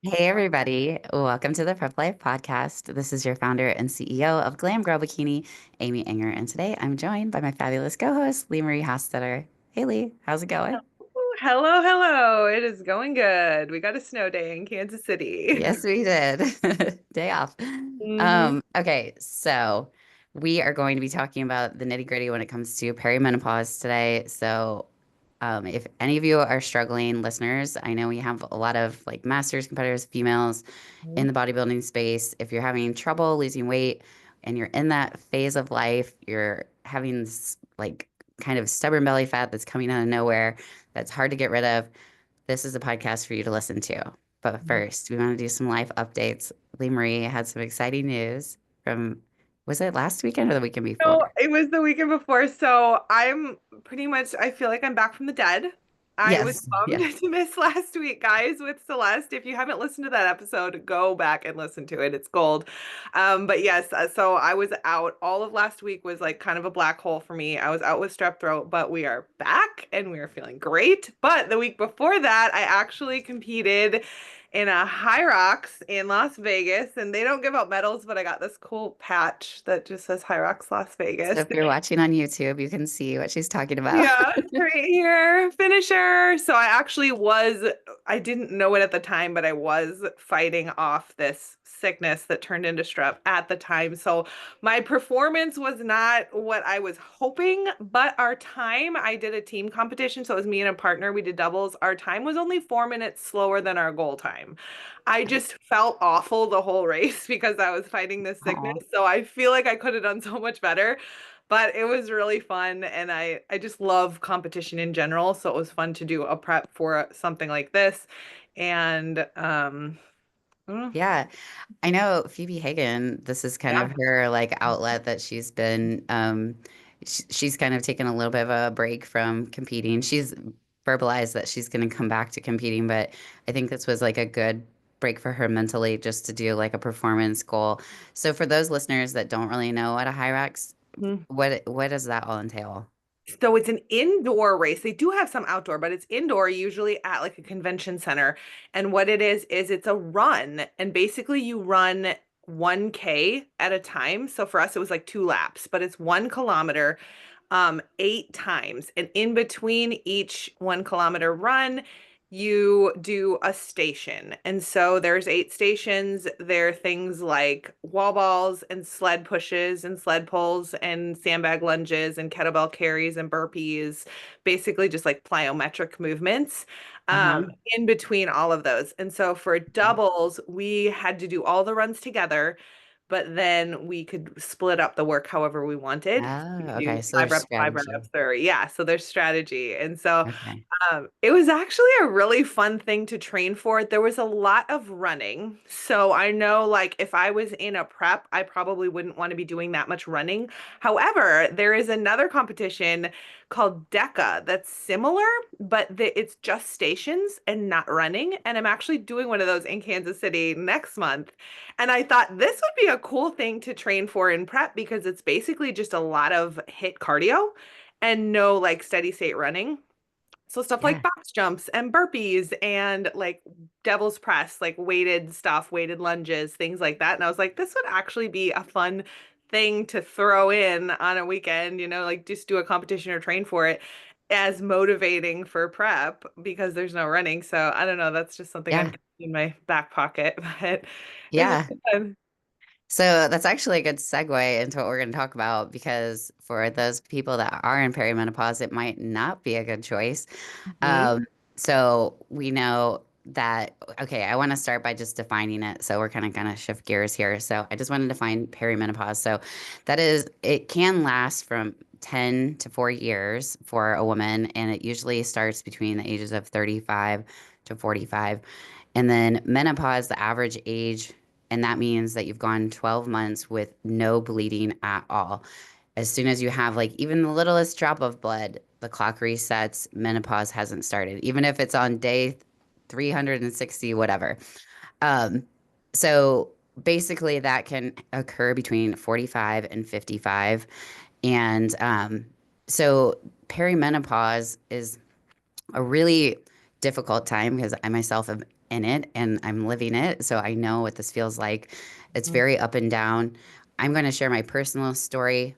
Hey, everybody. Welcome to the Prep Life Podcast. This is your founder and CEO of Glam Girl Bikini, Amy Enger. And today I'm joined by my fabulous co host, Leemarie Hostetter. Hey, Lee, how's it going? Ooh, hello, hello. It is going good. We got a snow day in Kansas City. Yes, we did. Day off. hmm Okay, so we are going to be talking about the nitty-gritty when it comes to perimenopause today. So, if any of you are struggling, listeners, I know we have a lot of like masters, competitors, females in the bodybuilding space. If you're having trouble losing weight and you're in that phase of life, you're having this like kind of stubborn belly fat that's coming out of nowhere, that's hard to get rid of, this is a podcast for you to listen to. But first, we want to do some life updates. Lee Marie had some exciting news from, was it last weekend or the weekend before? No, it was the weekend before, so I'm pretty much, I feel like I'm back from the dead. I was Yes. bummed Yeah. to miss last week, guys, with Celeste. If you haven't listened to that episode, go back and listen to it. It's gold. But yes, so I was out. All of last week was like kind of a black hole for me. I was out with strep throat, but we are back and we are feeling great. But the week before that, I actually competed in a High Rocks in Las Vegas, and they don't give out medals, but I got this cool patch that just says High Rocks Las So Vegas. if you're watching on YouTube, you can see what she's talking about. Yeah, right here, finisher. So I didn't know it at the time, but I was fighting off this sickness that turned into strep at the time. So my performance was not what I was hoping, but our time, I did a team competition. So it was me and a partner. We did doubles. Our time was only 4 minutes slower than our goal time. I just felt awful the whole race because I was fighting this sickness. Oh, So I feel like I could have done so much better. But it was really fun, and I just love competition in general, so it was fun to do a prep for something like this. And mm, yeah. I know Phoebe Hagen, this is kind of yeah. her like outlet that she's been she's kind of taken a little bit of a break from competing. She's verbalized that she's going to come back to competing, but I think this was like a good break for her mentally just to do like a performance goal. So for those listeners that don't really know what a Hyrax, what does that all entail? So it's an indoor race. They do have some outdoor, but it's indoor, usually at like a convention center. And what it is it's a run. And basically you run 1K at a time. So for us, it was like 2 laps, but it's 1 kilometer 8 times. And in between each 1 kilometer run, you do a station. And so there's 8 stations. There are things like wall balls and sled pushes and sled pulls and sandbag lunges and kettlebell carries and burpees, basically just like plyometric movements Uh-huh. in between all of those. And so for doubles, we had to do all the runs together, but then we could split up the work however we wanted. Oh, We could do okay. So five there's reps, five strategy. reps, or yeah. So there's strategy. And so Okay. it was actually a really fun thing to train for. There was a lot of running. So I know, like, if I was in a prep, I probably wouldn't want to be doing that much running. However, there is another competition called DECA that's similar, but it's just stations and not running. And I'm actually doing one of those in Kansas City next month. And I thought this would be a cool thing to train for in prep because it's basically just a lot of hit cardio and no like steady state running. So stuff like Yeah. box jumps and burpees and like devil's press, like weighted stuff, weighted lunges, things like that. And I was like, this would actually be a fun thing to throw in on a weekend, like just do a competition or train for it as motivating for prep because there's no running. So I don't know, that's just something I'm Yeah. keeping in my back pocket, but it was Yeah. fun. So that's actually a good segue into what we're going to talk about because for those people that are in perimenopause, it might not be a good choice. Mhm. So we know that, okay, I want to start by just defining it. So we're kind of going to shift gears here. So I just want to define perimenopause. So that is, it can last from 10 to 4 years for a woman, and it usually starts between the ages of 35 to 45. And then menopause, the average age, and that means that you've gone 12 months with no bleeding at all. As soon as you have like even the littlest drop of blood, the clock resets, menopause hasn't started, even if it's on day 360, whatever. Um, so basically, that can occur between 45 and 55. And so perimenopause is a really difficult time because I myself have in it and I'm living it. So I know what this feels like. It's Mhm. very up and down. I'm going to share my personal story.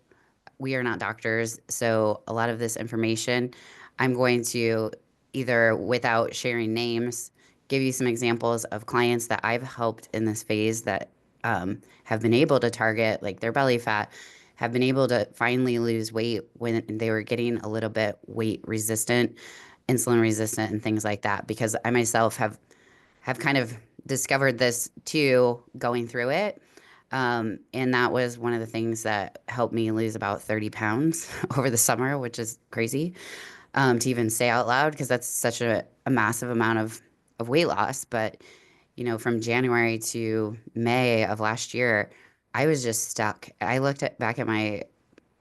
We are not doctors. So a lot of this information, I'm going to either without sharing names, give you some examples of clients that I've helped in this phase that have been able to target like their belly fat, have been able to finally lose weight when they were getting a little bit weight resistant, insulin resistant, and things like that. Because I myself have kind of discovered this too going through it. And that was one of the things that helped me lose about 30 pounds over the summer, which is crazy to even say out loud because that's such a massive amount of weight loss. But, you know, from January to May of last year, I was just stuck. I looked back at my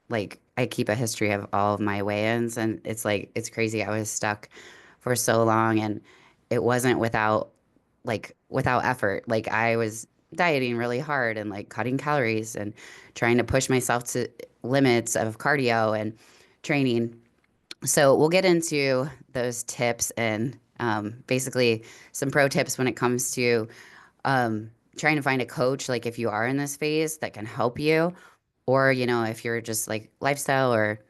like I keep a history of all of my weigh-ins and it's like it's crazy. I was stuck for so long and it wasn't without effort. Like I was dieting really hard and like cutting calories and trying to push myself to limits of cardio and training. So we'll get into those tips and basically some pro tips when it comes to trying to find a coach, like if you are in this phase that can help you, or, you know, if you're just like lifestyle or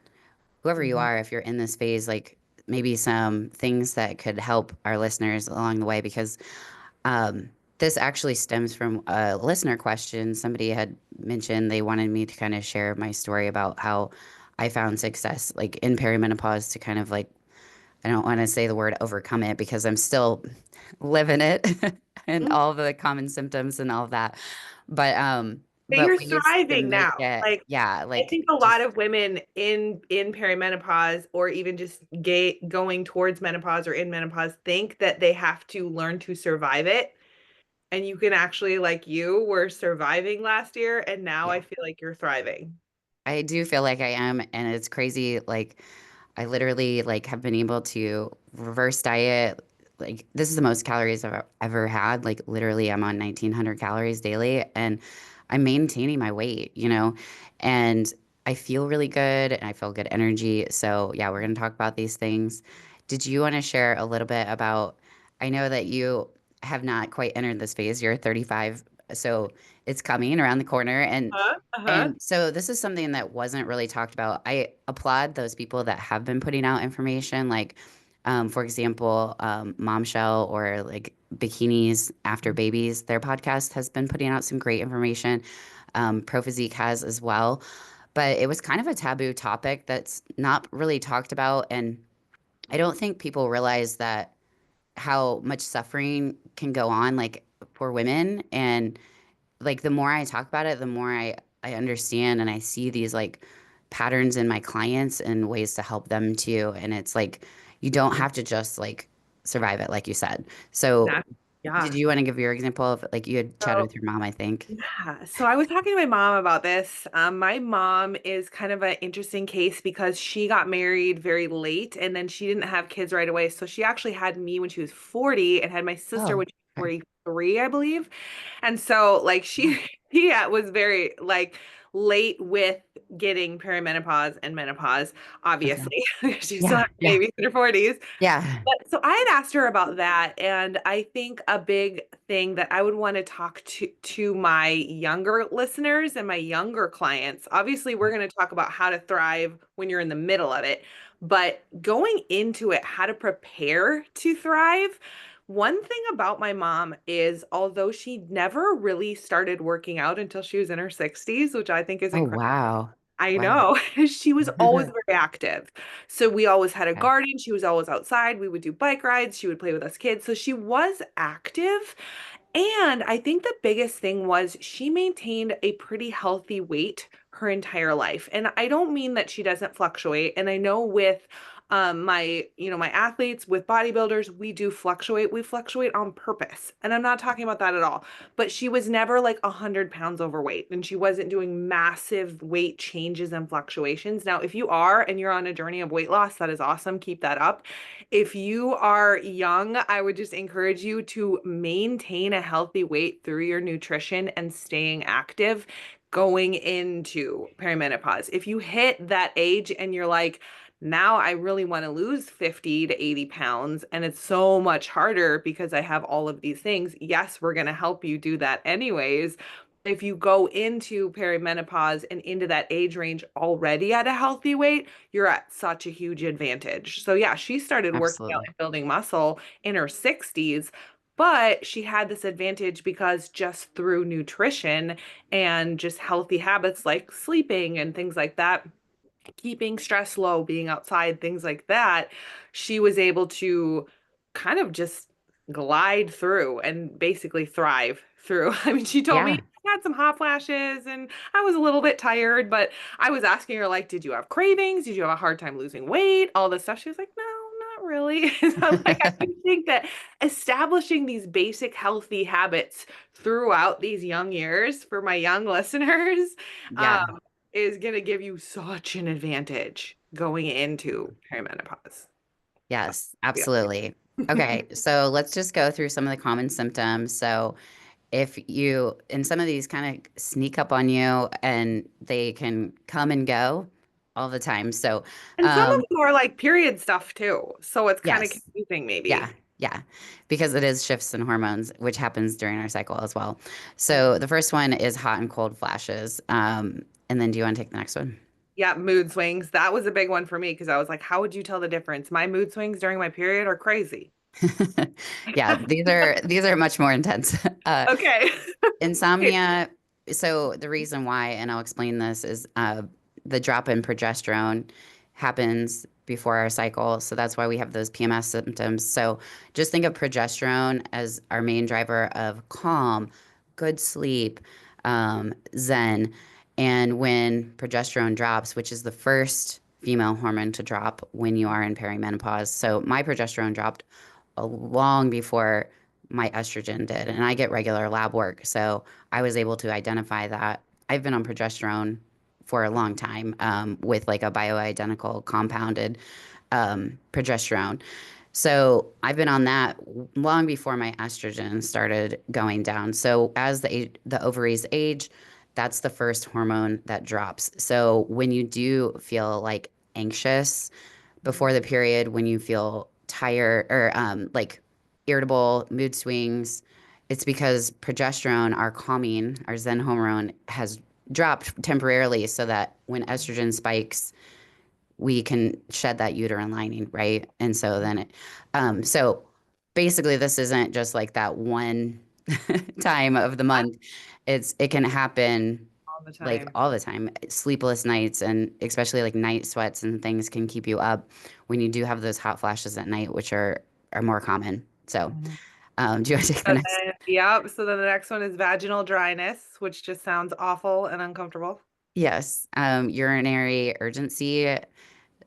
whoever you Mhm. are, if you're in this phase, like maybe some things that could help our listeners along the way, because um, this actually stems from a listener question. Somebody had mentioned they wanted me to kind of share my story about how I found success, like in perimenopause, to kind of like, I don't want to say the word overcome it because I'm still living it and all the common symptoms and all of that. But But you're ways to thriving make now. it, Like yeah, I like think a lot just of women in perimenopause or even just going towards menopause or in menopause think that they have to learn to survive it. And you can actually, like you were surviving last year, and now I yeah. feel like you're thriving. I do feel like I am, and it's crazy. Like I literally like have been able to reverse diet. Like this is the most calories I've ever had. Like literally, I'm on 1,900 calories daily, and I'm maintaining my weight. You know, and I feel really good, and I feel good energy. So yeah, we're gonna talk about these things. Did you want to share a little bit about? I know that you have not quite entered this phase. You're 35, so it's coming around the corner, Huh? Uh-huh. and so this is something that wasn't really talked about. I applaud those people that have been putting out information, like, for example, Mom Shell or like Bikinis After Babies. Their podcast has been putting out some great information. Pro Physique has as well. But it was kind of a taboo topic that's not really talked about. And I don't think people realize that how much suffering can go on, like for women. And like the more I talk about it, the more I understand and I see these like patterns in my clients and ways to help them too. And it's like you don't have to just like survive it, like you said. So Exactly. did Yeah. you want to give your example of like you had chatted So with your mom, I think? yeah. So I was talking to my mom about this. My mom is kind of an interesting case because she got married very late and then she didn't have kids right away. So she actually had me when she was 40 and had my sister Oh, when she was okay. 43, I believe. And so like Yeah. she was very like late with getting perimenopause and menopause, Okay. obviously. She still Yeah. had Yeah. babies in her 40s. Yeah. But so I had asked her about that, and I think a big thing that I would want to talk to my younger listeners and my younger clients. Obviously, we're going to talk about how to thrive when you're in the middle of it, but going into it, how to prepare to thrive. One thing about my mom is, although she never really started working out until she was in her 60s, which I think is Oh, incredible. wow. I Wow. know. She was always very active. So we always had a Okay. garden. She was always outside. We would do bike rides. She would play with us kids. So she was active. And I think the biggest thing was she maintained a pretty healthy weight her entire life. And I don't mean that she doesn't fluctuate. And I know with my athletes, with bodybuilders, we do fluctuate. We fluctuate on purpose. And I'm not talking about that at all. But she was never like 100 pounds overweight and she wasn't doing massive weight changes and fluctuations. Now, if you are and you're on a journey of weight loss, that is awesome. Keep that up. If you are young, I would just encourage you to maintain a healthy weight through your nutrition and staying active going into perimenopause. If you hit that age and you're like, Now I really want to lose 50 to 80 pounds, and it's so much harder because I have all of these things. Yes, we're going to help you do that anyways. If you go into perimenopause and into that age range already at a healthy weight, you're at such a huge advantage. So, yeah, she started working out Absolutely. and building muscle in her 60s, but she had this advantage because just through nutrition and just healthy habits like sleeping and things like that, keeping stress low, being outside, things like that, she was able to kind of just glide through and basically thrive through. I mean, she told me Yeah. I had some hot flashes and I was a little bit tired, but I was asking her, like, did you have cravings? Did you have a hard time losing weight? All this stuff. She was like, no, not really. And I'm like, I do think that establishing these basic healthy habits throughout these young years for my young listeners, Yeah. um, is going to give you such an advantage going into perimenopause. So, Yes, yeah. absolutely. Okay, so let's just go through some of the common symptoms. So, if you, and some of these kind of sneak up on you and they can come and go all the time. So, And some of um, them are like period stuff too. So it's kind of yes, confusing yeah, maybe. yeah, because it is shifts in hormones, which happens during our cycle as well. Mhm. So, the first one is hot and cold flashes. And then do you want to take the next one? Yeah, mood swings. That was a big one for me because I was like, how would you tell the difference? My mood swings during my period are crazy. Yeah, these are much more intense. Okay. Insomnia. So the reason why, and I'll explain this, is the drop in progesterone happens before our cycle. So that's why we have those PMS symptoms. So just think of progesterone as our main driver of calm, good sleep, zen. And when progesterone drops, which is the first female hormone to drop when you are in perimenopause. So my progesterone dropped long before my estrogen did. And I get regular lab work. So I was able to identify that. I've been on progesterone for a long time with like a bioidentical compounded progesterone. So I've been on that long before my estrogen started going down. So as the ovaries age, that's the first hormone that drops. So when you do feel like anxious before the period, when you feel tired or like irritable, mood swings, it's because progesterone, our calming, our Zen hormone, has dropped temporarily so that when estrogen spikes, we can shed that uterine lining, right? And so then so basically, this isn't just like that one time of the month. It can happen All the like time. all the time. Sleepless nights and especially like night sweats and things can keep you up when you do have those hot flashes at night, which are more common. So, Mhm. do you want to take the So next? then, yep. So then the next one is vaginal dryness, which just sounds awful and uncomfortable. Yes, urinary urgency,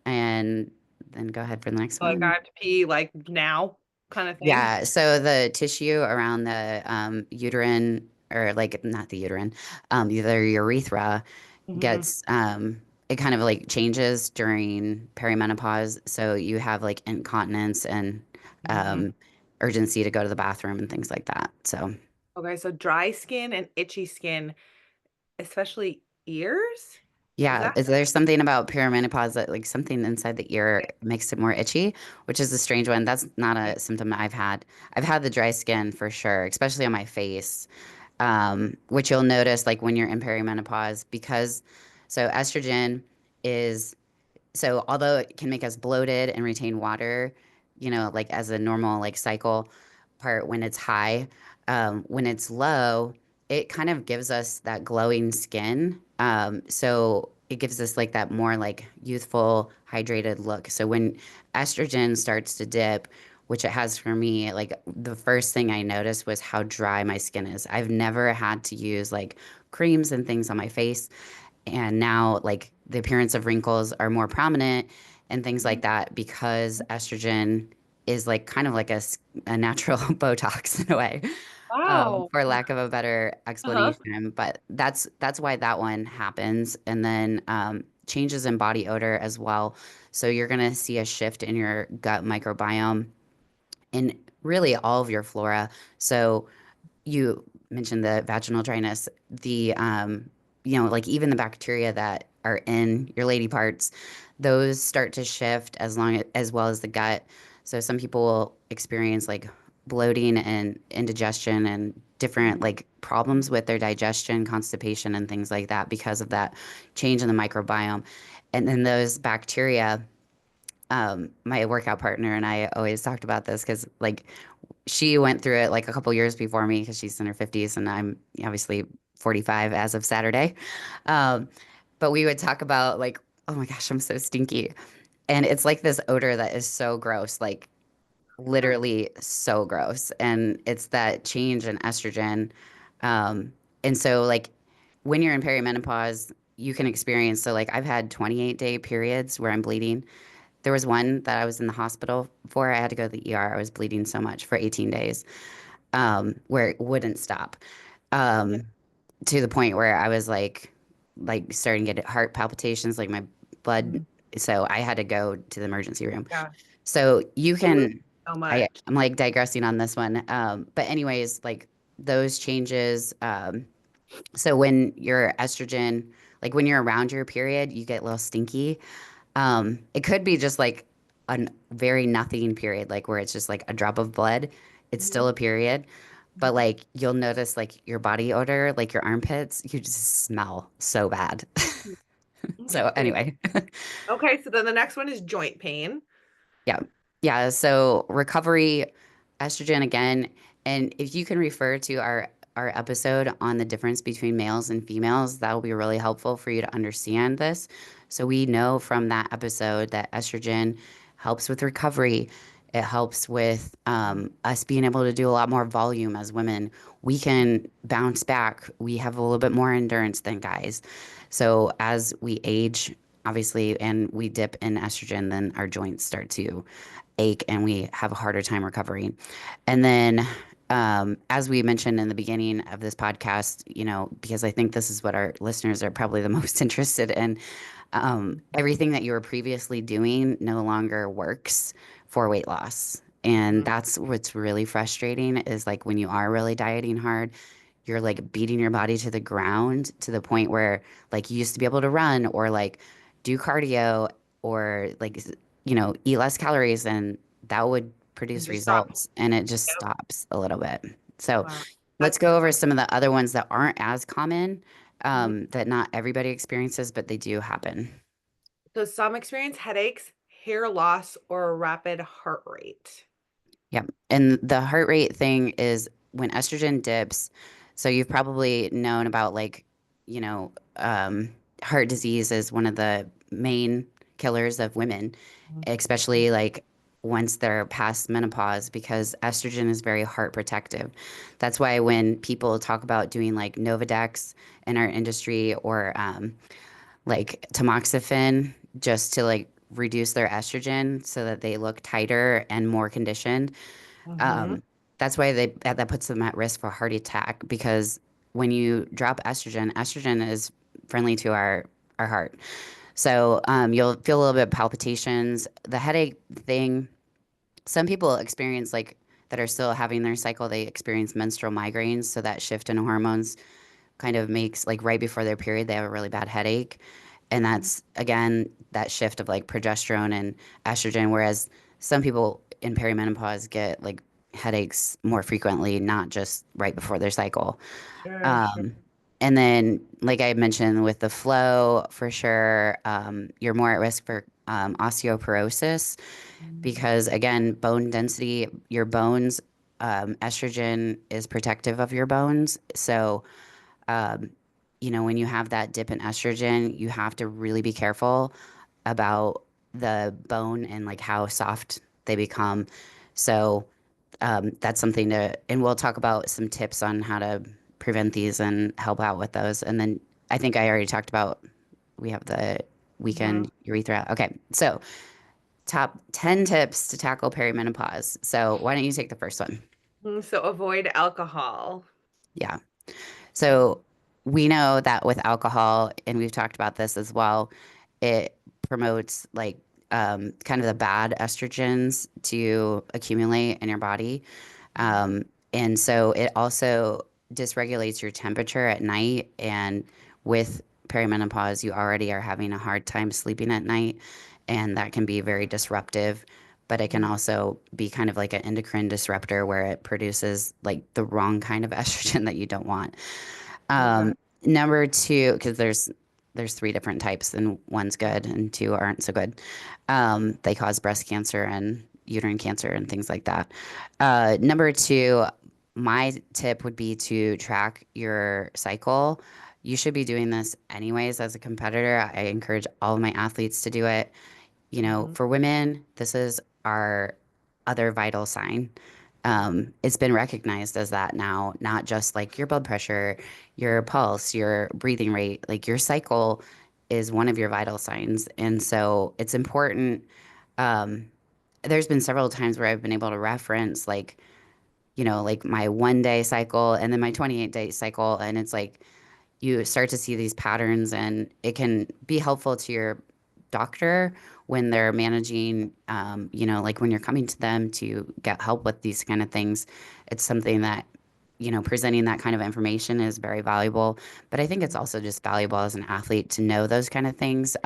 and then go ahead for the next Like I one. have to pee like now kind of thing. Yeah, so the tissue around the uterine, or like not the uterine, either urethra Hmm. gets it kind of like changes during perimenopause. So you have like incontinence and Hmm. um, urgency to go to the bathroom and things like that. So Okay, so dry skin and itchy skin, especially ears? Is yeah, that is there something about perimenopause that like something inside the ear okay? makes it more itchy, which is a strange one. That's not a symptom that I've had. I've had the dry skin for sure, especially on my face, which you'll notice like when you're in perimenopause because so estrogen is so although it can make us bloated and retain water, like as a normal like cycle part when it's high, when it's low, it kind of gives us that glowing skin. So it gives us like that more like youthful, hydrated look. So when estrogen starts to dip, which it has for me, like the first thing I noticed was how dry my skin is. I've never had to use like creams and things on my face, and now like the appearance of wrinkles are more prominent and things like that because estrogen is like kind of like a natural Botox in a way, Wow. for lack of a better Uh-huh. explanation. But that's why that one happens. And then changes in body odor as well. So you're gonna see a shift in your gut microbiome in really all of your flora. So you mentioned the vaginal dryness, like even the bacteria that are in your lady parts, those start to shift as well as the gut. So some people will experience like bloating and indigestion and different Mhm. like problems with their digestion, constipation, and things like that because of that change in the microbiome. And then those bacteria, my workout partner and I always talked about this because like she went through it like a couple years before me because she's in her 50s and I'm obviously 45 as of Saturday. Um, but we would talk about like, oh my gosh, I'm so stinky. And it's like this odor that is so gross, like literally so gross. And it's that change in estrogen. Um, and so like when you're in perimenopause, you can experience, so like I've had 28-day periods where I'm bleeding. There was one that I was in the hospital for. I had to go to the ER. I was bleeding so much for 18 days, where it wouldn't stop, um, to the point where I was like starting to get heart palpitations, like my blood. Mhm. So I had to go to the emergency room. Yeah. So you Ooh, can, so much. I'm like digressing on this one. But anyways, like those changes. So when your estrogen, like when you're around your period, you get a little stinky. It could be just like a very nothing period, like where it's just like a drop of blood. It's still Mhm. a period, but Mhm. like you'll notice like your body odor, like your armpits, you just smell so bad. So Interesting. anyway, Okay, so then the next one is joint pain. yeah. Yeah. So recovery, estrogen again. And if you can refer to our episode on the difference between males and females, that will be really helpful for you to understand this. So we know from that episode that estrogen helps with recovery. It helps with us being able to do a lot more volume as women. We can bounce back. We have a little bit more endurance than guys. So as we age, obviously, and we dip in estrogen, then our joints start to ache and we have a harder time recovering. And then, as we mentioned in the beginning of this podcast, you know, because I think this is what our listeners are probably the most interested in, everything that you were previously doing no longer works for weight loss. And Mhm. that's what's really frustrating is like when you are really dieting hard, you're like beating your body to the ground to the point where like you used to be able to run or like do cardio or like eat less calories and that would And produce just stop. results and it just Yep. stops a little bit. So Wow. let's That's go over some of the other ones that aren't as common, Mhm. that not everybody experiences, but they do happen. So some experience headaches, hair loss, or a rapid heart rate. Yep. And the heart rate thing is when estrogen dips. So you've probably known about like, you know, heart disease is one of the main killers of women, Mhm. especially like once they're past menopause, because estrogen is very heart protective. That's why when people talk about doing like Novadex in our industry or like tamoxifen just to like reduce their estrogen so that they look tighter and more conditioned, Mhm. um, that's why that puts them at risk for heart attack because when you drop estrogen, estrogen is friendly to our heart. So you'll feel a little bit of palpitations. The headache thing, some people experience like that are still having their cycle, they experience menstrual migraines. So that shift in hormones kind of makes like right before their period, they have a really bad headache. And that's again that shift of like progesterone and estrogen. Whereas some people in perimenopause get like headaches more frequently, not just right before their cycle. Sure, sure. Um, and then, like I mentioned, with the flow, for sure, you're more at risk for osteoporosis Mhm. because, again, bone density, your bones, estrogen is protective of your bones. So, um, when you have that dip in estrogen, you have to really be careful about the bone and like how soft they become. So that's something and we'll talk about some tips on how to prevent these and help out with those. And then I think I already talked about, we have the Mhm. weekend urethra. Okay. So top 10 tips to tackle perimenopause. So why don't you take the first one? So avoid alcohol. Yeah. So we know that with alcohol, and we've talked about this as well, it promotes like kind of the bad estrogens to accumulate in your body. Um, and so it also dysregulates your temperature at night. And with perimenopause, you already are having a hard time sleeping at night. and that can be very disruptive. But it can Mhm. also be kind of like an endocrine disruptor where it produces like the wrong kind of estrogen that you don't want. Okay. Number two, because there's three different types, and one's good and two aren't so good. They cause breast cancer and uterine cancer and things like that. Number two, my tip would be to track your cycle. You should be doing this anyways as a competitor. I encourage all of my athletes to do it. You know, Mhm. for women, this is our other vital sign. It's been recognized as that now, not just like your blood pressure, your pulse, your breathing rate, like your cycle is one of your vital signs. And so it's important. Um, there's been several times where I've been able to reference like, you know, like my 1 day cycle and then my 28-day cycle. And it's like, you start to see these patterns and it can be helpful to your doctor when they're managing, you know, like when you're coming to them to get help with these kind of things. It's something that, you know, presenting that kind of information is very valuable. But I think it's also just valuable as an athlete to know those kind of things,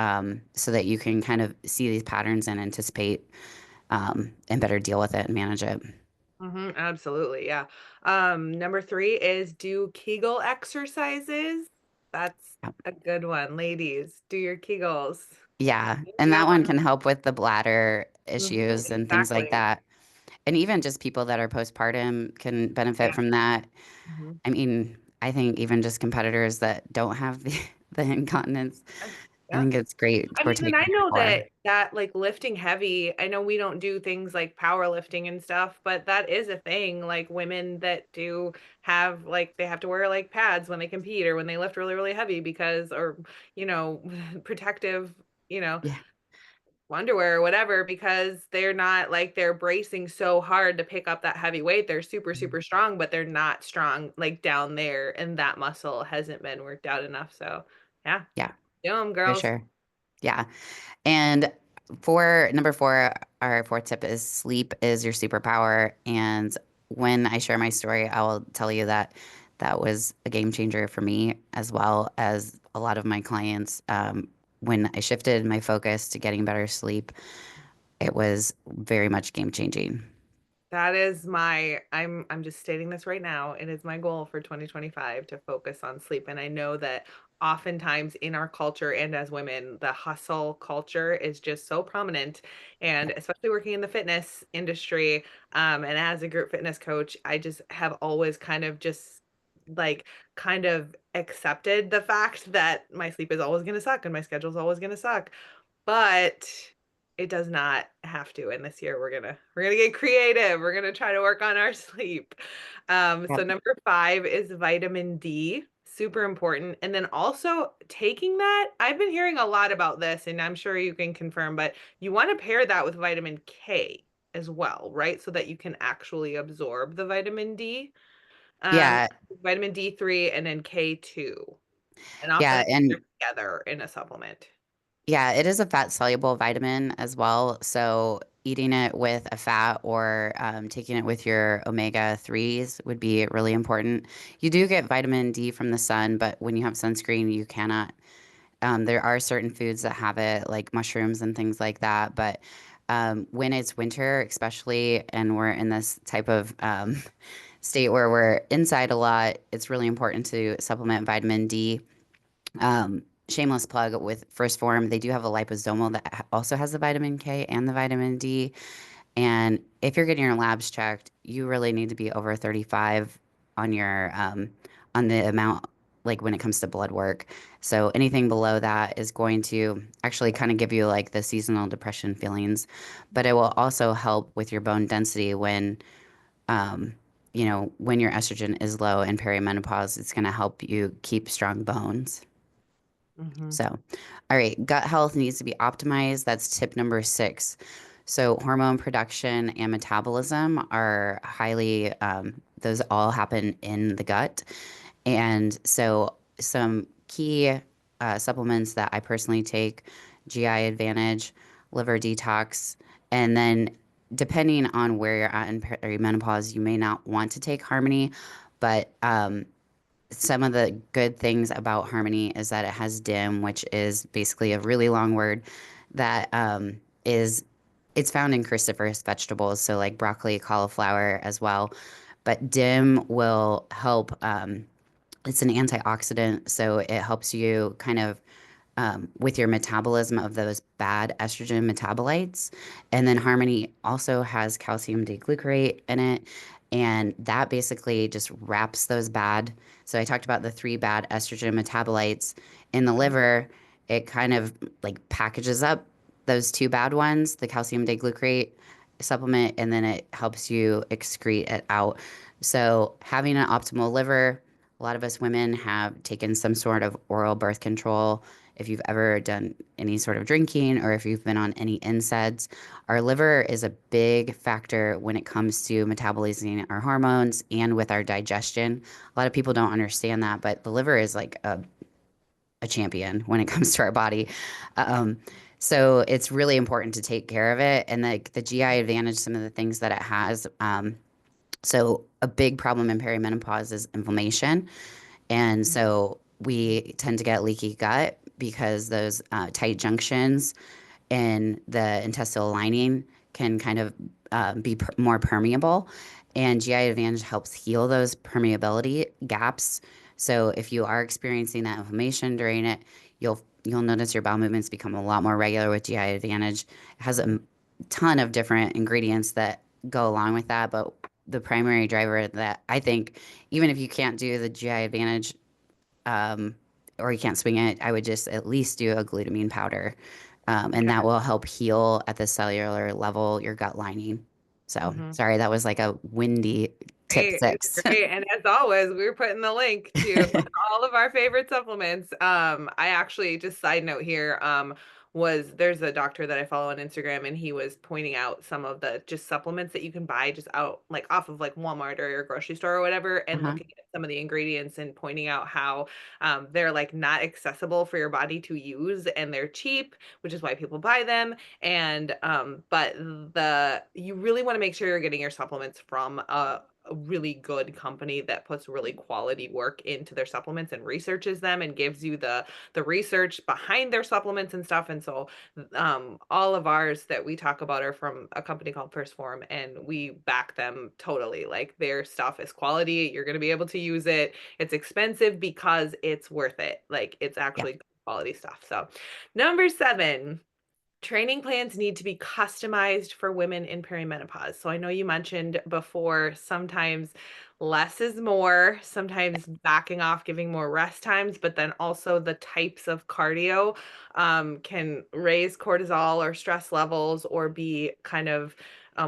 so that you can kind of see these patterns and anticipate, and better deal with it and manage it. Absolutely, yeah. Number three is do Kegel exercises. That's Yeah. a good one, ladies. Do your Kegels. Yeah. And You that don't one want can help with the bladder to. issues and things like Exactly. that. And even just people that are postpartum can benefit Yeah. from that. Mhm. I mean, I think even just competitors that don't have the, the incontinence, Yeah. I Yeah. think it's great I for mean, and I taking know for. that like lifting heavy, I know we don't do things like powerlifting and stuff, but that is a thing. Like women that do have like they have to wear like pads when they compete or when they lift really, really heavy because or you know, protective, you know, Yeah. underwear or whatever because they're not like they're bracing so hard to pick up that heavy weight. They're super, super strong, but they're not strong like down there, and that muscle hasn't been worked out enough. So yeah, Yeah, do 'em, for girls. sure. Yeah. And for number four, our fourth tip is sleep is your superpower. And when I share my story, I will tell you that that was a game changer for me as well as a lot of my clients. When I shifted my focus to getting better sleep, it was very much game changing. That is my I'm just stating this right now. It is my goal for 2025 to focus on sleep. And I know that oftentimes in our culture and as women, the hustle culture is just so prominent. And Yeah. especially working in the fitness industry, and as a group fitness coach, I just have always kind of just like kind of accepted the fact that my sleep is always going to suck and my schedule is always going to suck, but it does not have to. And this year we're gonna get creative. We're gonna try to work on our sleep. So Yep. number five is vitamin D, super important. And then also taking that, I've been hearing a lot about this, and I'm sure you can confirm, but you want to pair that with vitamin K as well, right? So that you can actually absorb the vitamin D. Um, Yeah. vitamin D3 and then K2. And often Yeah. they're And together in a supplement. yeah, it is a fat soluble vitamin as well. So eating it with a fat or, taking it with your omega 3s would be really important. You do get vitamin D from the sun, but when you have sunscreen, you cannot. There are certain foods that have it, like mushrooms and things like that. But when it's winter, especially, and we're in this type of, state where we're inside a lot, it's really important to supplement vitamin D. Shameless plug with First Form, they do have a liposomal that also has the vitamin K and the vitamin D. And if you're getting your labs checked, you really need to be over 35 on your, on the amount, like when it comes to blood work. So anything below that is going to actually kind of give you like the seasonal depression feelings, but it will also help with your bone density when, um, you know, when your estrogen is low in perimenopause. It's going to help you keep strong bones. Mhm. So, all right, gut health needs to be optimized. That's tip number six. So, hormone production and metabolism are highly, those all happen in the gut. And so, some key, supplements that I personally take: GI Advantage, Liver Detox, and then depending on where you're at in perimenopause, you may not want to take Harmony, but, some of the good things about Harmony is that it has DIM, which is basically a really long word that is it's found in cruciferous vegetables, so like broccoli, cauliflower as well. But DIM will help. It's an antioxidant, so it helps you kind of with your metabolism of those bad estrogen metabolites. And then Harmony also has calcium D-glucarate in it. And that basically just wraps those bad. So I talked about the three bad estrogen metabolites in the Mhm. liver. It kind of like packages up those two bad ones, the calcium D-glucarate supplement, and then it helps you excrete it out. So having an optimal liver, a lot of us women have taken some sort of oral birth control. If you've ever done any sort of drinking or if you've been on any NSAIDs, our liver is a big factor when it comes to metabolizing our hormones and with our digestion. A lot of people don't understand that, but the liver is like a champion when it comes to our body. Um, so it's really important to take care of it. And the GI Advantage, some of the things that it has. So a big problem in perimenopause is inflammation. And so we tend to get leaky gut because those tight junctions in the intestinal lining can kind of be more permeable. And GI Advantage helps heal those permeability gaps. So if you are experiencing that inflammation during it, you'll notice your bowel movements become a lot more regular with GI Advantage. It has a ton of different ingredients that go along with that, but the primary driver that I think, even if you can't do the GI Advantage um, or you can't swing it, I would just at least do a glutamine powder. And that Okay. will help heal at the cellular level your gut lining. So Mhm. sorry, that was like a windy tip Great. It's six. great. And as always, we're putting the link to all of our favorite supplements. I actually just side note here, was there's a doctor that I follow on Instagram and he was pointing out some of the just supplements that you can buy just out like off of like Walmart or your grocery store or whatever and Uh-huh. looking at some of the ingredients and pointing out how they're like not accessible for your body to use and they're cheap, which is why people buy them. And but the you really want to make sure you're getting your supplements from a really good company that puts really quality work into their supplements and researches them and gives you the research behind their supplements and stuff. And so all of ours that we talk about are from a company called Phorm, and we back them totally. Like their stuff is quality. You're going to be able to use it. It's expensive because it's worth it. Like it's Yeah. actually good quality stuff. So number 7, training plans need to be customized for women in perimenopause. So I know you mentioned before sometimes less is more, sometimes backing off, giving more rest times, but then also the types of cardio can raise cortisol or stress levels or be kind of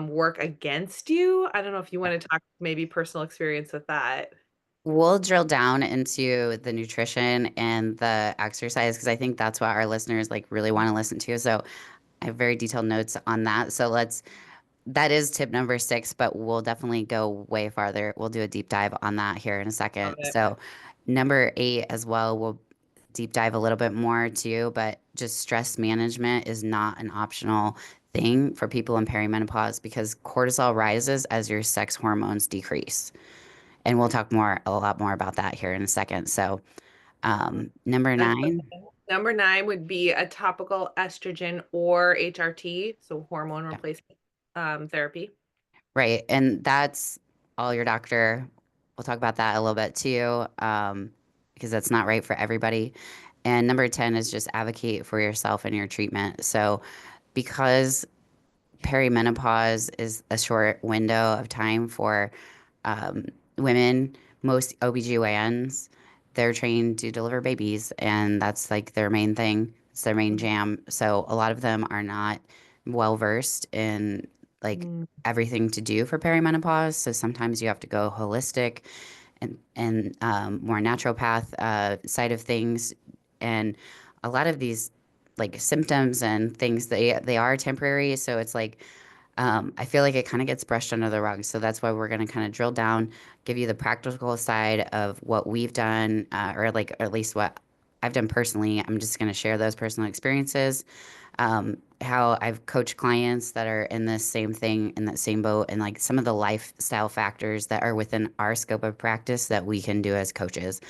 work against you. I don't know if you want to talk maybe personal experience with that. We'll drill down into the nutrition and the exercise because I think that's what our listeners like really want to listen to. So I have very detailed notes on that. So that is tip number 6, but we'll definitely go way farther. We'll do a deep dive on that here in a Love second. it. So number 8 as well, we'll deep dive a little bit more too, but just stress management is not an optional thing for people in perimenopause because cortisol rises as your sex hormones decrease. And we'll talk a lot more about that here in a second. So, number That's 9, number 9 would be a topical estrogen or HRT, so hormone yeah, replacement therapy. right. And that's all your doctor. We'll talk about that a little bit too, because that's not right for everybody. And number 10 is just advocate for yourself and your treatment. So, because perimenopause is a short window of time for um, women. Most OBGYNs, they're trained to deliver babies, and that's like their main thing. It's their main jam. So a lot of them are not well versed in like Mhm. everything to do for perimenopause. So sometimes you have to go holistic and more naturopath side of things. And a lot of these like symptoms and things they are temporary. So it's like I feel like it kind of gets brushed under the rug. So that's why we're going to kind of drill down, give you the practical side of what we've done, or like, or at least what I've done personally. I'm just going to share those personal experiences, how I've coached clients that are in this same thing, in that same boat, and like some of the lifestyle factors that are within our scope of practice that we can do as coaches.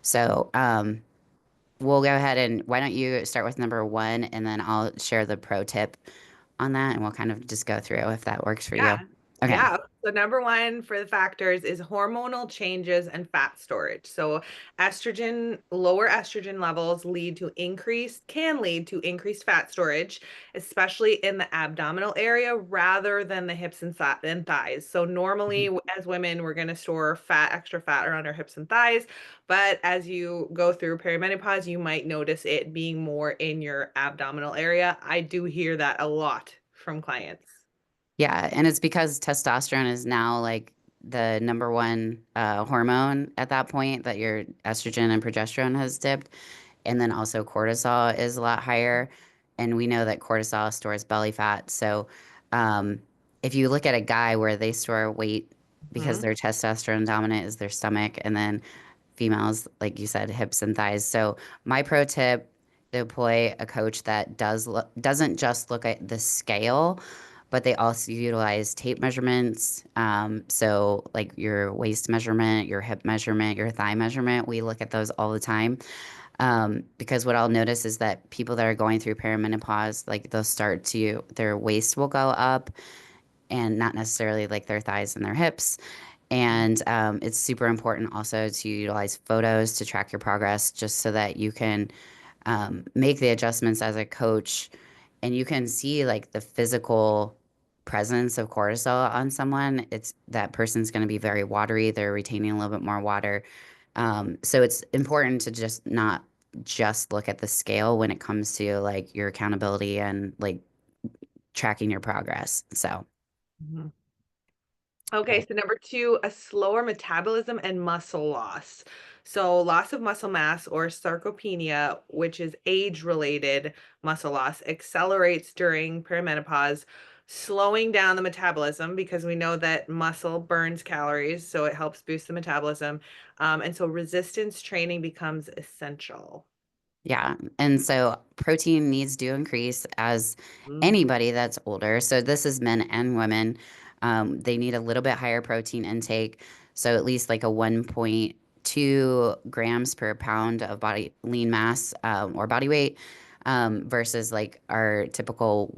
So, we'll go ahead and why don't you start with number one and then I'll share the pro tip on that and we'll kind of just go through if that works for you. Yeah. Okay. Yeah. So number one for the factors is hormonal changes and fat storage. So lower estrogen levels can lead to increased fat storage, especially in the abdominal area rather than the hips and thighs. So normally as women, we're going to store extra fat around our hips and thighs. But as you go through perimenopause, you might notice it being more in your abdominal area. I do hear that a lot from clients. Yeah, and it's because testosterone is now like the number one hormone at that point that your estrogen and progesterone has dipped. And then also cortisol is a lot higher. And we know that cortisol stores belly fat. So um, if you look at a guy where they store weight because Mhm. their testosterone dominant is their stomach, and then females, like you said, hips and thighs. So my pro tip, deploy a coach that doesn't just look at the scale, but they also utilize tape measurements. So like your waist measurement, your hip measurement, your thigh measurement, we look at those all the time. Because what I'll notice is that people that are going through perimenopause, like their waist will go up and not necessarily like their thighs and their hips. And it's super important also to utilize photos to track your progress just so that you can make the adjustments as a coach and you can see like the physical presence of cortisol on someone. It's that person's going to be very watery. They're retaining a little bit more water. So it's important to just not just look at the scale when it comes to like your accountability and like tracking your progress. So, Mhm. Okay, so number two, a slower metabolism and muscle loss. So loss of muscle mass or sarcopenia, which is age-related muscle loss, accelerates during perimenopause, slowing down the metabolism because we know that muscle burns calories, so it helps boost the metabolism. And so resistance training becomes essential. yeah. And so protein needs to increase as Mhm. anybody that's older. So this is men and women. They need a little bit higher protein intake. So at least like a 1.2 grams per pound of body lean mass or body weight versus like our typical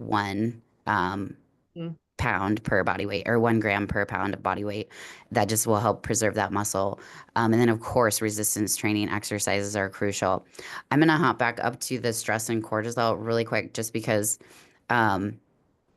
um, Mhm. pound per body weight or 1 gram per pound of body weight. That just will help preserve that muscle. And then, of course, resistance training exercises are crucial. I'm going to hop back up to the stress and cortisol really quick just um,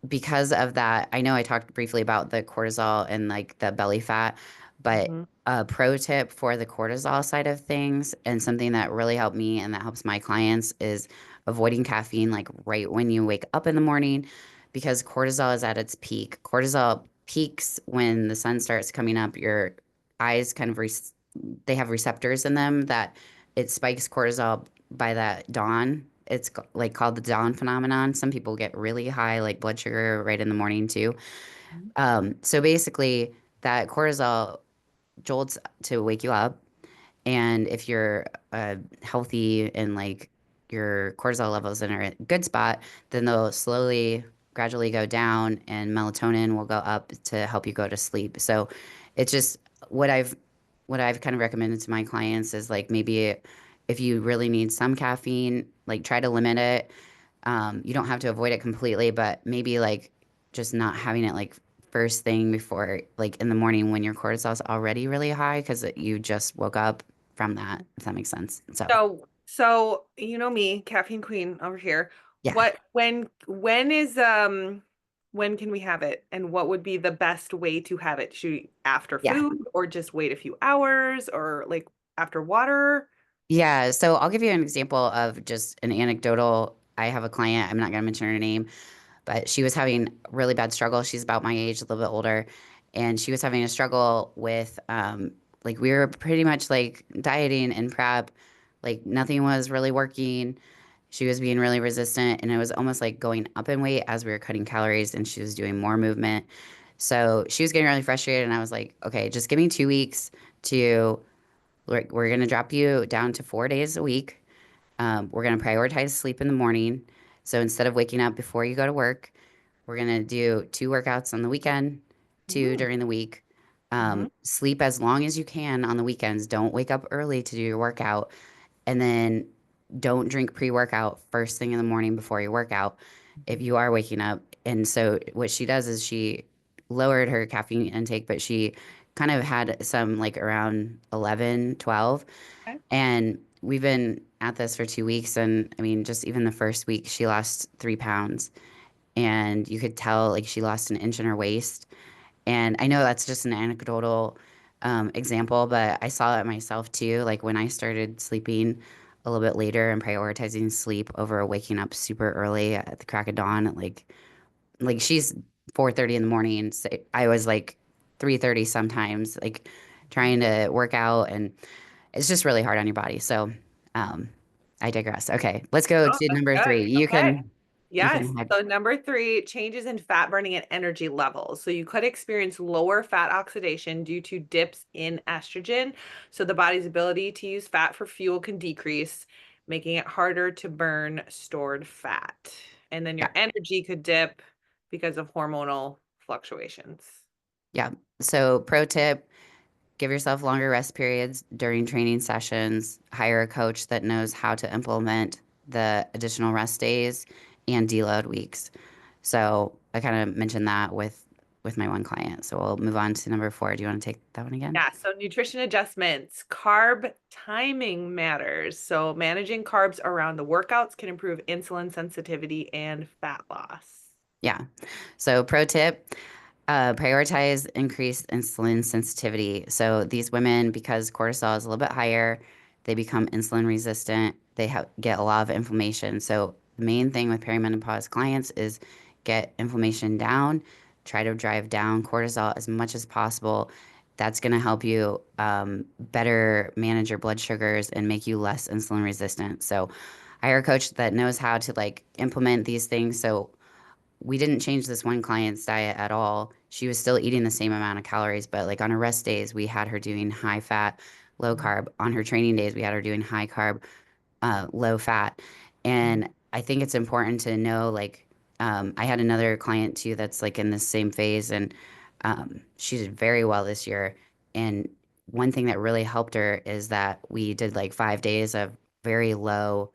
because of that, I know I talked briefly about the cortisol and like the belly fat, but Mhm. a pro tip for the cortisol side of things and something that really helped me and that helps my clients is avoiding caffeine like right when you wake up in the morning because cortisol is at its peak. Cortisol peaks when the sun starts coming up. Your eyes kind of they have receptors in them that it spikes cortisol by that dawn. It's like called the dawn phenomenon. Some people get really high, like blood sugar, right in the morning too. So basically, that cortisol jolts to wake you up, and if you're healthy and like your cortisol levels in a good spot, then they'll slowly, gradually go down, and melatonin will go up to help you go to sleep. So it's just what I've what I've kind of recommended to my clients is like maybe if you really need some caffeine, like try to limit it. You don't have to avoid it completely, but maybe like just not having it like first thing before like in the morning when your cortisol's already really high because you just woke up from that, if that makes sense. So, So you know me, caffeine queen over here. yeah, When can we have it? And what would be the best way to have it? Should we after yeah. food or just wait a few hours or like after water? Yeah. So I'll give you an example of just an anecdotal. I have a client, I'm not going to mention her name, but she was having a really bad struggle. She's about my age, a little bit older, and she was having a struggle with like we were pretty much like dieting and prep, like nothing was really working. She was being really resistant, and it was almost like going up in weight as we were cutting calories, and she was doing more movement. So she was getting really frustrated, and I was like, okay, just give me 2 weeks to, we're going to drop you down to 4 days a week. We're going to prioritize sleep in the morning. So instead of waking up before you go to work, we're going to do 2 workouts on the weekend, two Mm-hmm. during the week. Mm-hmm. Sleep as long as you can on the weekends. Don't wake up early to do your workout. And then don't drink pre-workout first thing in the morning before you work out if you are waking up. And so what she does is she lowered her caffeine intake, but she kind of had some like around 11, 12. Okay. And we've been at this for 2 weeks. And I mean, just even the first week, she lost 3 pounds. And you could tell like she lost an inch in her waist. And I know that's just an anecdotal example, but I saw it myself too. Like when I started sleeping a little bit later and prioritizing sleep over waking up super early at the crack of dawn, like she's 4:30 in the morning. So I was like 3:30 sometimes, like trying to work out, and it's just really hard on your body. So um, I digress. Okay, let's go Oh, to that's number three. good. Okay. You can Yes. have, So number three, changes in fat burning and energy levels. So you could experience lower fat oxidation due to dips in estrogen. So the body's ability to use fat for fuel can decrease, making it harder to burn stored fat. And then yeah, your energy could dip because of hormonal fluctuations. yeah. So pro tip. Give yourself longer rest periods during training sessions. Hire a coach that knows how to implement the additional rest days and deload weeks. So I kind of mentioned that with my one client. So we'll move on to number four. Do you want to take that one again? Yeah, so nutrition adjustments, carb timing matters. So managing carbs around the workouts can improve insulin sensitivity and fat loss. Yeah. So pro tip, prioritize increased insulin sensitivity. So these women, because cortisol is a little bit higher, they become insulin resistant. They get a lot of inflammation. So the main thing with perimenopause clients is get inflammation down, try to drive down cortisol as much as possible. That's going to help you better manage your blood sugars and make you less insulin resistant. So hire a coach that knows how to like implement these things. So we didn't change this one client's diet at all. She was still eating the same amount of calories, but like on her rest days, we had her doing high fat, low carb. On her training days, we had her doing high carb, low fat. And I think it's important to know like, I had another client too that's like in the same phase, and she did very well this year. And one thing that really helped her is that we did like 5 days of very low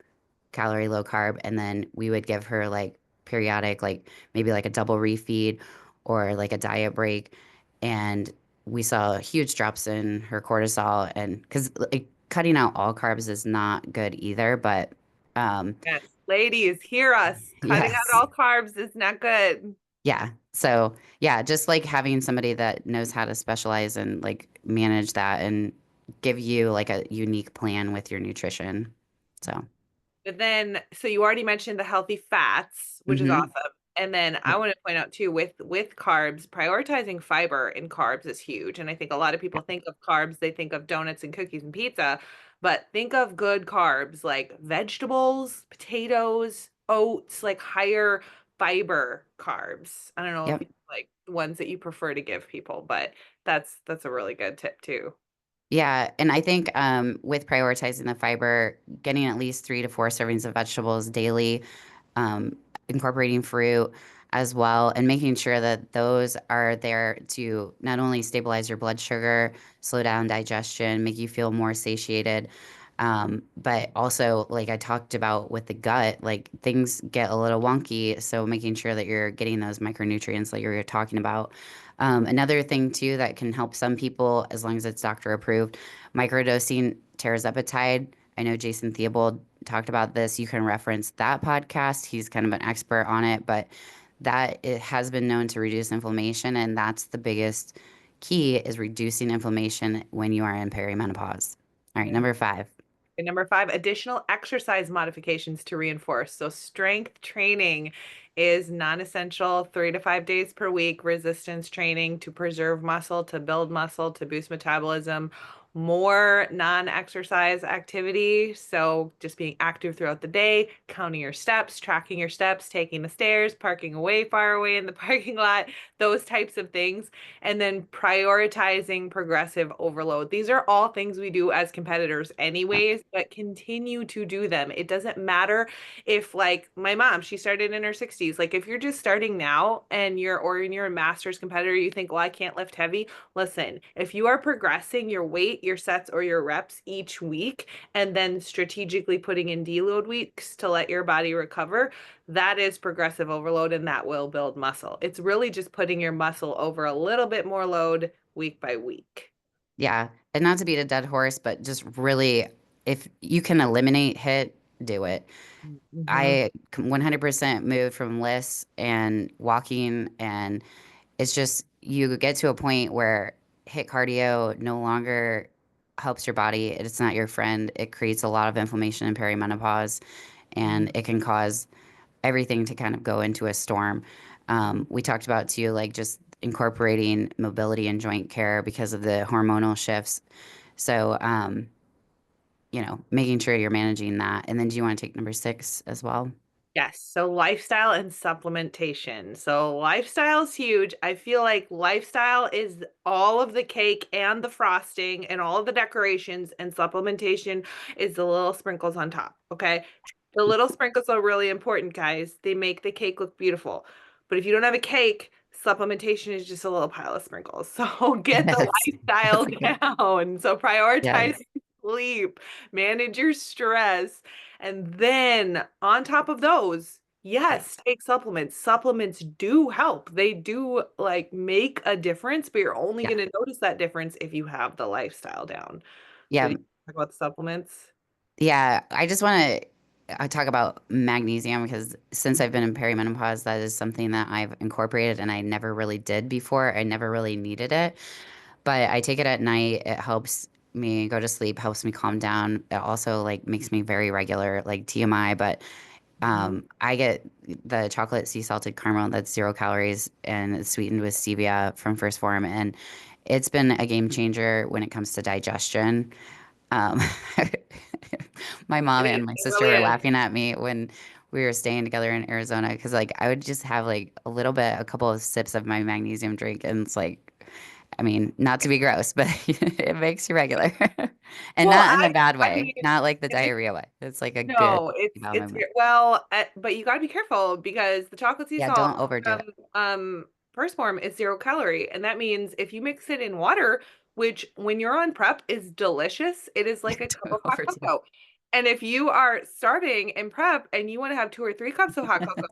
calorie, low carb, and then we would give her like periodic, like maybe like a double refeed or like a diet break. And we saw huge drops in her cortisol, and because like cutting out all carbs is not good either, but Yes, ladies, hear us. Cutting out yes. all carbs is not good. Yeah. So yeah, just like having somebody that knows how to specialize and like manage that and give you like a unique plan with your nutrition. So, But then, so you already mentioned the healthy fats, which is hmm. awesome. And then I want to point out too, with carbs, prioritizing fiber in carbs is huge. And I think a lot of people think of carbs, they think of donuts and cookies and pizza, but think of good carbs like vegetables, potatoes, oats, like higher fiber carbs. I don't know if Yep. you like the ones that you prefer to give people, but that's a really good tip too. Yeah, and I think with prioritizing the fiber, getting at least 3 to 4 servings of vegetables daily, um, incorporating fruit as well, and making sure that those are there to not only stabilize your blood sugar, slow down digestion, make you feel more satiated, but also, like I talked about with the gut, like things get a little wonky. So making sure that you're getting those micronutrients like you were talking about. Another thing too that can help some people, as long as it's doctor approved, microdosing tirzepatide. I know Jason Theobald talked about this. You can reference that podcast. He's kind of an expert on it, but that it has been known to reduce inflammation, and that's the biggest key is reducing inflammation when you are in perimenopause. All right, Yeah. number five. And number five, additional exercise modifications to reinforce. So strength training is non-essential, 3 to 5 days per week. Resistance training to preserve muscle, to build muscle, to boost metabolism. More non-exercise activity. So just being active throughout the day, counting your steps, tracking your steps, taking the stairs, parking away, far away in the parking lot, those types of things, and then prioritizing progressive overload. These are all things we do as competitors Yep. anyways, but continue to do them. It doesn't matter if like my mom, she started in her 60s. Like if you're just starting now and you're a master's competitor, you think, well, I can't lift heavy. Listen, if you are progressing, your weight your sets or your reps each week and then strategically putting in deload weeks to let your body recover, that is progressive overload and that will build muscle. It's really just putting your muscle over a little bit more load week by week. Yeah. And not to beat a dead horse, but just really, if you can eliminate HIIT, do it. Mhm. I 100% moved from lists and walking, and it's just you get to a point where HIIT cardio no longer helps your body. It's not your friend. It creates a lot of inflammation in perimenopause, and it can cause everything to kind of go into a storm. We talked about too, like just incorporating mobility and joint care because of the hormonal shifts. So, making sure you're managing that. And then do you want to take number 6 as well? Yes, so lifestyle and supplementation. So lifestyle is huge. I feel like lifestyle is all of the cake and the frosting and all of the decorations, and supplementation is the little sprinkles on top. Okay. The little sprinkles are really important, guys. They make the cake look beautiful. But if you don't have a cake, supplementation is just a little pile of sprinkles. So get the Yes. lifestyle That's a good. down. So prioritize Yes. sleep, manage your stress. And then on top of those, Yeah. yes, take supplements. Supplements do help. They do like make a difference, but you're only Yeah. going to notice that difference if you have the lifestyle down. So Yeah. you talk about the supplements. Yeah. I just want to talk about magnesium because since I've been in perimenopause, that is something that I've incorporated and I never really did before. I never really needed it, but I take it at night. It helps me go to sleep, helps me calm down. It also like makes me very regular, like TMI, but Mhm. I get the chocolate sea salted caramel that's 0 calories and it's sweetened with stevia from First Form, and it's been a game changer when it comes to digestion. Um, my mom and my It sister really were is. laughing at me when we were staying together in Arizona because like I would just have like a couple of sips of my magnesium drink, and it's like, I mean, not to be gross, but it makes you regular, and Well, not in a bad I way, mean, not like the and it's diarrhea way. It's like a good no, bowel it's movement. well, but you got to be careful because the chocolate sea Yeah, salt don't overdo from it. First Form is 0 calorie, and that means if you mix it in water, which when you're on prep is delicious, it is like a cup Don't of hot overdo it. cocoa. And if you are starving in prep and you want to have 2 or 3 cups of hot cocoa,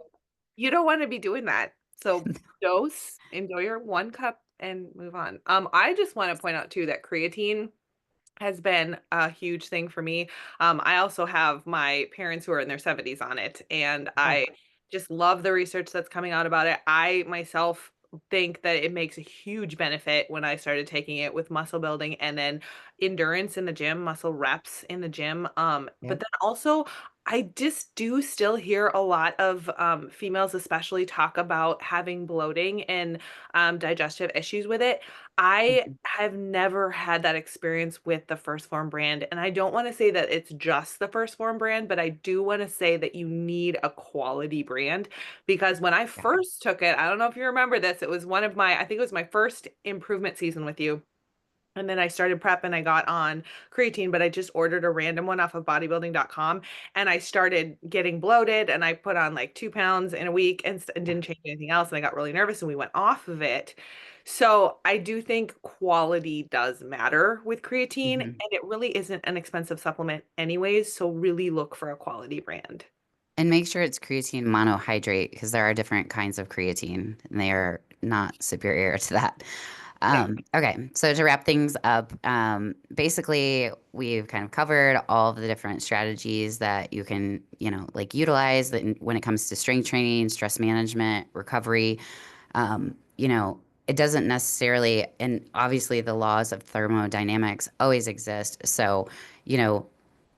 you don't want to be doing that. So dose, enjoy your 1 cup, and move on. I just want to point out too that creatine has been a huge thing for me. I also have my parents who are in their 70s on it, and Oh, I just love the research that's coming out about it. I myself think that it makes a huge benefit when I started taking it with muscle building and then endurance in the gym, muscle reps in the gym. But yep. then also, I just do still hear a lot of females, especially, talk about having bloating and digestive issues with it. I Mhm. have never had that experience with the First Form brand, and I don't want to say that it's just the First Form brand, but I do want to say that you need a quality brand because when I Yeah. first took it, I don't know if you remember this, it was one of my, I think it was my first improvement season with you. And then I started prep and I got on creatine, but I just ordered a random one off of bodybuilding.com and I started getting bloated and I put on like 2 pounds in a week and Yeah. didn't change anything else. And I got really nervous and we went off of it. So I do think quality does matter with creatine, and Mhm. it really isn't an expensive supplement anyways. So really look for a quality brand. And make sure it's creatine monohydrate because there are different kinds of creatine and they are not superior to that. Yeah. Okay, so to wrap things up, basically we've kind of covered all of the different strategies that you can, like utilize when it comes to strength training, stress management, recovery. It doesn't necessarily, and obviously the laws of thermodynamics always exist. So, you know,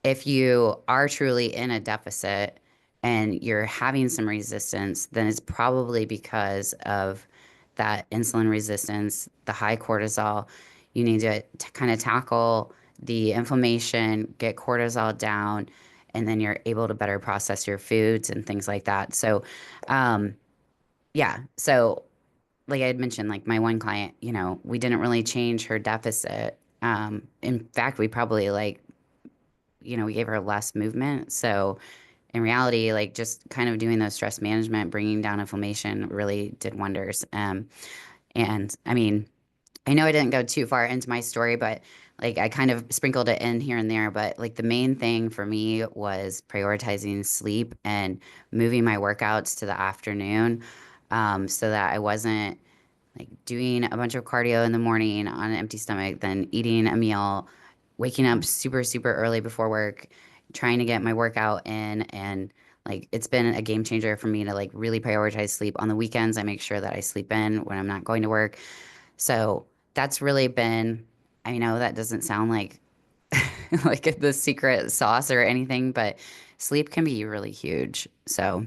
if you are truly in a deficit and you're having some resistance, then it's probably because of that insulin resistance, the high cortisol. You need to kind of tackle the inflammation, get cortisol down, and then you're able to better process your foods and things like that. So, yeah. So, like I had mentioned, like my one client, we didn't really change her deficit. In fact, we probably we gave her less movement. So in reality, like just kind of doing those stress management, bringing down inflammation really did wonders. And I mean, I know I didn't go too far into my story, but like I kind of sprinkled it in here and there, but like the main thing for me was prioritizing sleep and moving my workouts to the afternoon, so that I wasn't like doing a bunch of cardio in the morning on an empty stomach, then eating a meal, waking up super, super early before work, trying to get my workout in. And like it's been a game changer for me to like really prioritize sleep. On the weekends, I make sure that I sleep in when I'm not going to work. So that's really been, I know that doesn't sound like like the secret sauce or anything, but sleep can be really huge. So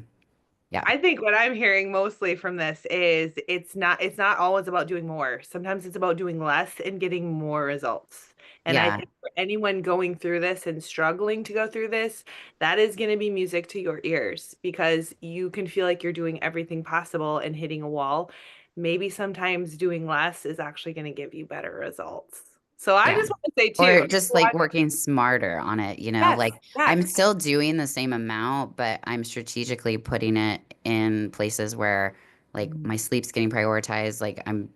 yeah, I think what I'm hearing mostly from this is it's not always about doing more. Sometimes it's about doing less and getting more results. And I yeah, think for anyone going through this and struggling to go through this, that is going to be music to your ears because you can feel like you're doing everything possible and hitting a wall. Maybe sometimes doing less is actually going to give you better results. So I yeah. just want to say too, Or just like working smarter on it, yes, like yes. I'm still doing the same amount, but I'm strategically putting it in places where like Mhm. my sleep's getting prioritized. Like I'm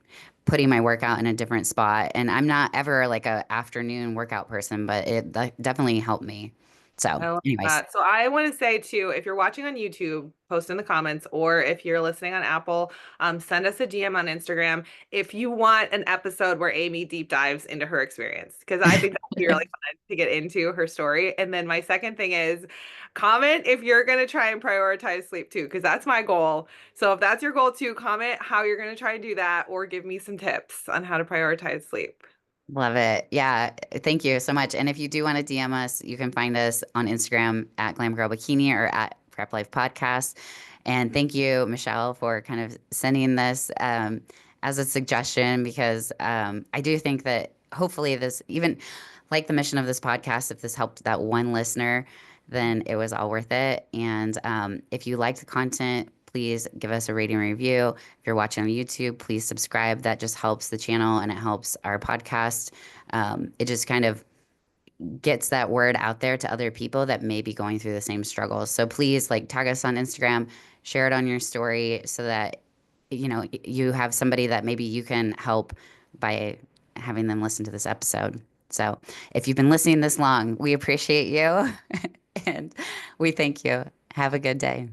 putting my workout in a different spot. And I'm not ever like a afternoon workout person, but it that definitely helped me. So, I love anyways, that. So I want to say too, if you're watching on YouTube, post in the comments, or if you're listening on Apple, send us a DM on Instagram if you want an episode where Amy deep dives into her experience, because I think that would be really fun to get into her story. And then my second thing is comment if you're going to try and prioritize sleep too, because that's my goal. So if that's your goal too, comment how you're going to try and do that, or give me some tips on how to prioritize sleep. love it. Yeah. Thank you so much. And if you do want to DM us, you can find us on Instagram at Glam Girl Bikini or at Prep Life Podcast. And thank you, Michelle, for kind of sending this as a suggestion because I do think that hopefully this, even like the mission of this podcast, if this helped that one listener, then it was all worth it. And if you like the content, please give us a rating and review. If you're watching on YouTube, please subscribe. That just helps the channel and it helps our podcast. It just kind of gets that word out there to other people that may be going through the same struggles. So please like tag us on Instagram, share it on your story so that you have somebody that maybe you can help by having them listen to this episode. So if you've been listening this long, we appreciate you and we thank you. Have a good day.